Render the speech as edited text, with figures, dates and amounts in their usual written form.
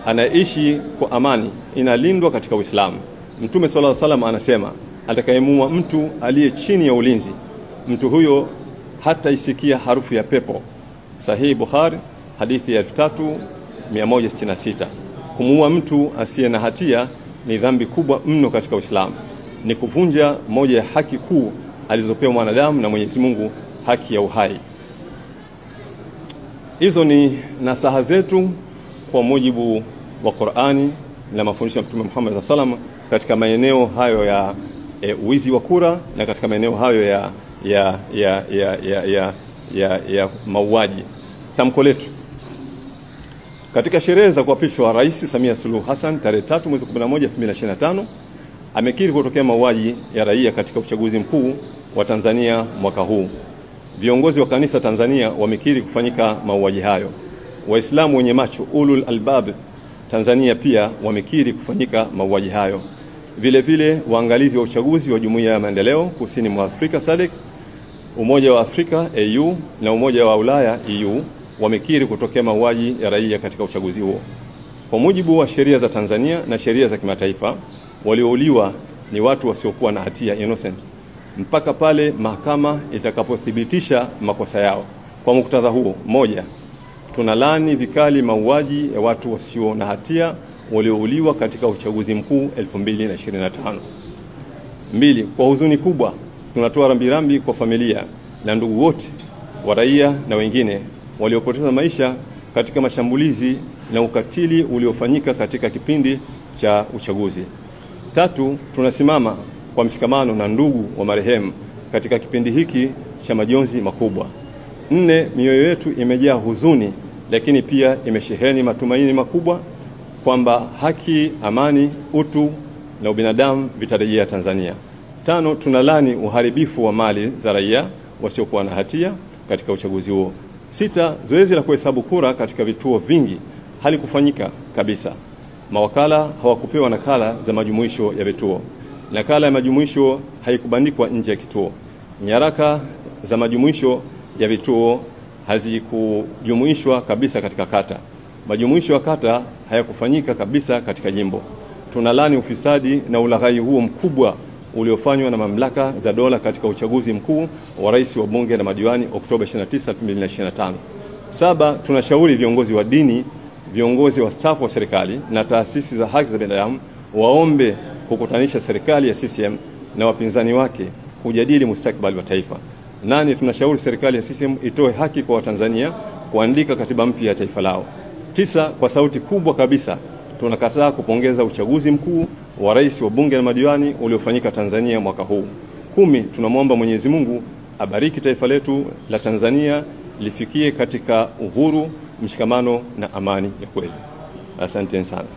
anaishi kwa amani inalindwa katika Uislamu. Mtume sallallahu alaihi wasallam anasema, atakayemua mtu aliye chini ya ulinzi, mtu huyo hata isikia harufu ya pepo. Sahihi Bukhari, hadithi ya 3166. Kumuua mtu asiye na hatia ni dhambi kubwa mno katika Uislamu. Ni kuvunja moja ya haki kuu alizopewa mwanadamu na Mwenyezi Mungu, haki ya uhai. Hizo ni nasaha zetu kwa mujibu wa Qur'ani na mafundisho ya Mtume Muhammad sallallahu alaihi wasallam katika maeneo hayo ya uwizi wa kura na katika maeneo hayo ya mauaji. Tamko letu katika sherehe za kuapishwa Rais Samia Suluhu Hassan tarehe 3 mwezi 11 2025 amekiri kutokea mauaji ya raia katika uchaguzi mkuu wa Tanzania mwaka huu. Viongozi wa kanisa Tanzania wamekiri kufanyika mauaji hayo. Waislamu wenye macho ulul albab Tanzania pia wamekiri kufanyika mauaji hayo. Vile vile waangalizi wa uchaguzi wa Jumuiya ya Maendeleo Kusini mwa Afrika SADC, Umoja wa Afrika AU na Umoja wa Ulaya EU wamekiri kutokea mauaji ya raia katika uchaguzi huo. Kwa mujibu wa sheria za Tanzania na sheria za kimataifa, waliouliwa ni watu wasiokuwa na hatia, innocent, mpaka pale mahakama itakapothibitisha makosa yao. Kwa muktadha huo, moja, tunalaani vikali mauaji ya watu wasio na hatia waliouliwa katika uchaguzi mkuu 2025. Mbili, kwa huzuni kubwa tunatoa rambirambi kwa familia na ndugu wote wa raia na wengine waliopoteza maisha katika mashambulizi na ukatili uliofanyika katika kipindi cha uchaguzi. Tatu, tunasimama kwa mshikamano na ndugu wa marehemu katika kipindi hiki cha majonzi makubwa. Nne, mioyo yetu imejaa huzuni lakini pia imesheheni matumaini makubwa kwamba haki, amani, utu na ubinadamu vitarejea Tanzania. Tano, tunalani uharibifu wa mali za raia wasiokuwa na hatia katika uchaguzi huo. Sita, zoezi la kuhesabu kura katika vituo vingi halikufanyika kabisa. Mawakala hawakupewa nakala za majumuisho ya vituo. Nakala ya majumuisho haikubandikwa nje ya kituo. Nyaraka za majumuisho ya vituo hazikujumuishwa kabisa katika kata. Majumuisho ya kata hayakufanyika kabisa katika jimbo. Tunalani ufisadi na ulaghai huo mkubwa uliofanywa na mamlaka za dola katika uchaguzi mkuu wa rais, wa bunge na madiwani Oktoba 29, 2025. Saba, tunashauri viongozi wa dini, viongozi wa staff wa serikali na taasisi za haki za binadamu waombe kukutanisha serikali ya CCM na wapinzani wake kujadili mustakabali wa taifa. Nane, tunashauri serikali ya CCM itoe haki kwa Watanzania kuandika katiba mpya ya taifa lao. Tisa, kwa sauti kubwa kabisa tunakataa kupongeza uchaguzi mkuu wa rais, wa bunge na madiwani uliofanyika Tanzania mwaka huu. 10, tunamwomba Mwenyezi Mungu abariki taifa letu la Tanzania lifikie katika uhuru, mshikamano na amani ya kweli. Asante sana.